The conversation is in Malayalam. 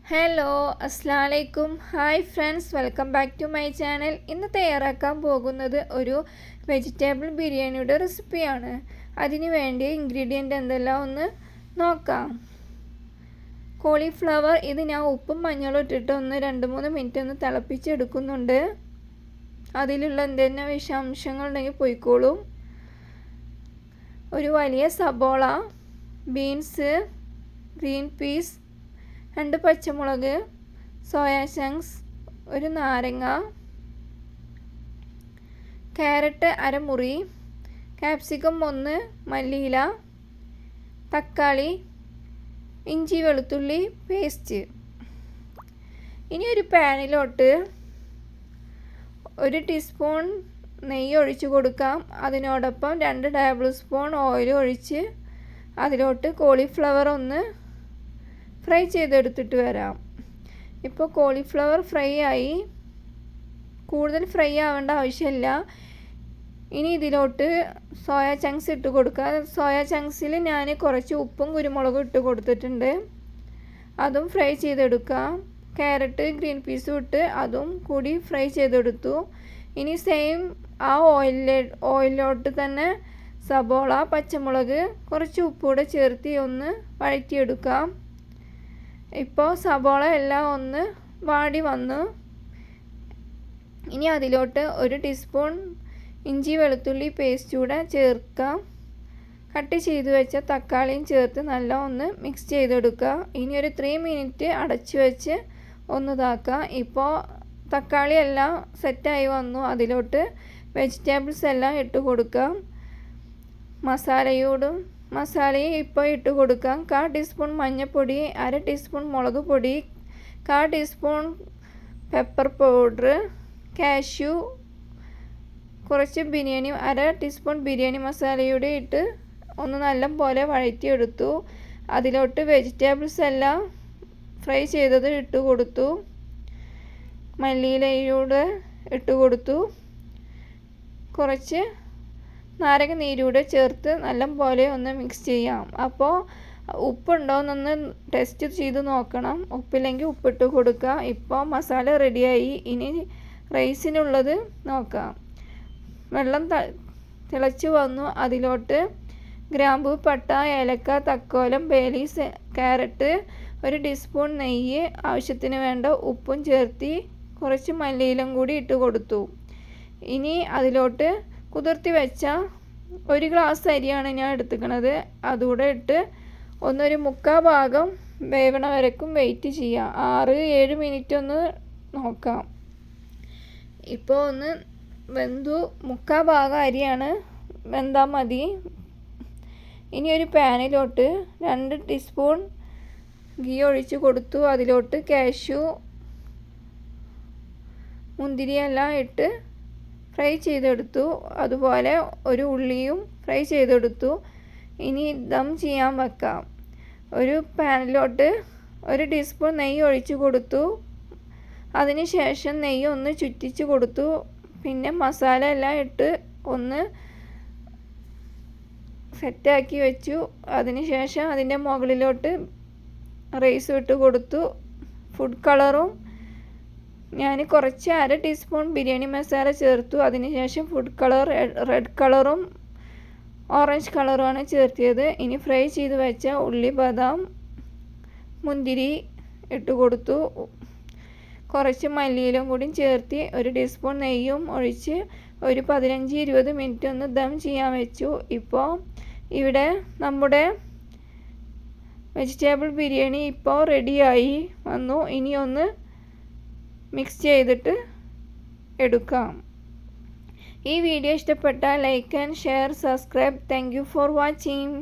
ഹലോ അസ്സലാമലൈക്കും. Hi friends, welcome back to my channel. ഇന്ന് തയ്യാറാക്കാൻ പോകുന്നത് ഒരു വെജിറ്റബിൾ ബിരിയാണിയുടെ റെസിപ്പിയാണ്. അതിന് വേണ്ടി ഇൻഗ്രീഡിയൻ്റ് എന്തെല്ലാം ഒന്ന് നോക്കാം. കോളിഫ്ലവർ ഇത് ഞാൻ ഉപ്പും മഞ്ഞളും ഇട്ടിട്ട് 2-3 മിനിറ്റ് ഒന്ന് തിളപ്പിച്ചെടുക്കുന്നുണ്ട്. അതിലുള്ള എന്തെല്ലാം വിഷാംശങ്ങൾ ഉണ്ടെങ്കിൽ പോയിക്കോളും. ഒരു വലിയ സബോള, ബീൻസ്, ഗ്രീൻ പീസ്, 2 പച്ചമുളക്, സോയാ ചങ്ക്സ്, ഒരു നാരങ്ങ, ക്യാരറ്റ് അരമുറി, ക്യാപ്സിക്കം 1, മല്ലിയില, തക്കാളി, ഇഞ്ചി വെളുത്തുള്ളി പേസ്റ്റ്. ഇനി ഒരു പാനിലോട്ട് 1 ടീസ്പൂൺ നെയ്യ് ഒഴിച്ച് കൊടുക്കാം. അതിനോടൊപ്പം 2 ടേബിൾ സ്പൂൺ ഓയിൽ ഒഴിച്ച് അതിലോട്ട് കോളിഫ്ലവർ ഒന്ന് ഫ്രൈ ചെയ്തെടുത്തിട്ട് വരാം. ഇപ്പോൾ കോളിഫ്ലവർ ഫ്രൈ ആയി. കൂടുതൽ ഫ്രൈ ആവേണ്ട ആവശ്യമില്ല. ഇനി ഇതിലോട്ട് സോയാ ചങ്ക്സ് ഇട്ട് കൊടുക്കുക. സോയാ ചങ്ക്സിൽ ഞാൻ കുറച്ച് ഉപ്പും കുരുമുളകും ഇട്ട് കൊടുത്തിട്ടുണ്ട്. അതും ഫ്രൈ ചെയ്തെടുക്കാം. ക്യാരറ്റ് ഗ്രീൻ പീസും ഇട്ട് അതും കൂടി ഫ്രൈ ചെയ്തെടുത്തു. ഇനി സെയിം ആ ഓയിലിലോട്ട് തന്നെ സബോള, പച്ചമുളക്, കുറച്ച് ഉപ്പൂടെ ചേർത്ത് ഒന്ന് വഴറ്റിയെടുക്കാം. ഇപ്പോൾ സബോള എല്ലാം ഒന്ന് വാടി വന്നു. ഇനി അതിലോട്ട് 1 ടീസ്പൂൺ ഇഞ്ചി വെളുത്തുള്ളി പേസ്റ്റ് കൂടെ ചേർക്കാം. കട്ട് ചെയ്ത് വെച്ച തക്കാളിയും ചേർത്ത് നല്ല ഒന്ന് മിക്സ് ചെയ്തെടുക്കുക. ഇനി ഒരു 3 മിനിറ്റ് അടച്ചു വെച്ച് ഒന്ന് ഇതാക്കുക. ഇപ്പോൾ തക്കാളി എല്ലാം സെറ്റായി വന്നു. അതിലോട്ട് വെജിറ്റബിൾസ് എല്ലാം ഇട്ട് കൊടുക്കാം. മസാലയും ഇപ്പോൾ ഇട്ട് കൊടുക്കാം. 1/4 ടീസ്പൂൺ മഞ്ഞൾപ്പൊടി, 1/2 ടീസ്പൂൺ മുളക് പൊടി, 1/4 ടീസ്പൂൺ പെപ്പർ പൗഡർ, കാഷ്യൂ, കുറച്ച് 1/2 ടീസ്പൂൺ ബിരിയാണി മസാലയൂടെ ഇട്ട് ഒന്ന് നല്ല പോലെ വഴറ്റിയെടുത്തു. അതിലോട്ട് വെജിറ്റബിൾസ് എല്ലാം ഫ്രൈ ചെയ്തത് ഇട്ട് കൊടുത്തു. മല്ലിയിലയൂടെ ഇട്ട് കൊടുത്തു. കുറച്ച് നാരങ്ങ നീരൂടെ ചേർത്ത് നല്ല പോലെ ഒന്ന് മിക്സ് ചെയ്യാം. അപ്പോൾ ഉപ്പുണ്ടോയെന്നൊന്ന് ടെസ്റ്റ് ചെയ്ത് നോക്കണം. ഉപ്പില്ലെങ്കിൽ ഉപ്പിട്ട് കൊടുക്കുക. ഇപ്പോൾ മസാല റെഡിയായി. ഇനി റൈസിനുള്ളത് നോക്കാം. വെള്ളം തിളച്ച് വന്നു. അതിലോട്ട് ഗ്രാമ്പൂ, പട്ട, ഏലക്ക, തക്കോലം, ബേലീസ്, ക്യാരറ്റ്, 1 ടീസ്പൂൺ നെയ്യ്, ആവശ്യത്തിന് വേണ്ട ഉപ്പും ചേർത്തി കുറച്ച് മല്ലിയിലും കൂടി ഇട്ട് കൊടുത്തു. ഇനി അതിലോട്ട് കുതിർത്തി വെച്ച 1 ഗ്ലാസ് അരിയാണ് ഞാൻ എടുത്തിരിക്കുന്നത്. അതുകൂടെ ഇട്ട് 1/4 ഭാഗം വേവണ വരക്കും വെയിറ്റ് ചെയ്യാം. 6-7 മിനിറ്റ് ഒന്ന് നോക്കാം. ഇപ്പോൾ ഒന്ന് വെന്തു. 1/4 ഭാഗം അരിയാണ്, വെന്താൽ മതി. ഇനി ഒരു പാനിലോട്ട് 2 ടീസ്പൂൺ ഗീ ഒഴിച്ച് കൊടുത്തു. അതിലോട്ട് കാഷ്യൂ, മുന്തിരിയെല്ലാം ഇട്ട് ഫ്രൈ ചെയ്തെടുത്തു. അതുപോലെ ഒരു ഉള്ളിയും ഫ്രൈ ചെയ്തെടുത്തു. ഇനി ദം ചെയ്യാൻ വെക്കാം. ഒരു പാനിലോട്ട് 1 ടീസ്പൂൺ നെയ്യ് ഒഴിച്ച് കൊടുത്തു. അതിന് ശേഷം നെയ്യ് ഒന്ന് ചുറ്റിച്ച് കൊടുത്തു. പിന്നെ മസാല എല്ലാം ഇട്ട് ഒന്ന് സെറ്റാക്കി വെച്ചു. അതിന് ശേഷം അതിൻ്റെ മുകളിലോട്ട് റൈസ് ഇട്ട് കൊടുത്തു. ഫുഡ് കളറും ഞാൻ കുറച്ച് 1/2 ടീസ്പൂൺ ബിരിയാണി മസാല ചേർത്തു. അതിനുശേഷം ഫുഡ് കളർ റെഡ് കളറും ഓറഞ്ച് കളറുമാണ് ചേർത്തിയത്. ഇനി ഫ്രൈ ചെയ്ത് വെച്ച ഉള്ളി, ബദാം, മുന്തിരി ഇട്ട് കൊടുത്തു. കുറച്ച് മല്ലിയിലും കൂടി ചേർത്തി 1 ടീസ്പൂൺ നെയ്യും ഒഴിച്ച് ഒരു 15-20 മിനിറ്റ് ഒന്ന് ദം ചെയ്യാൻ വെച്ചു. ഇപ്പോൾ ഇവിടെ നമ്മുടെ വെജിറ്റബിൾ ബിരിയാണി ഇപ്പോൾ റെഡിയായി വന്നു. ഇനി ഒന്ന് മിക്സ് ചെയ്തിട്ട് എടുക്കാം. ഈ വീഡിയോ ഇഷ്ടപ്പെട്ടാൽ like and share, subscribe. Thank you for watching.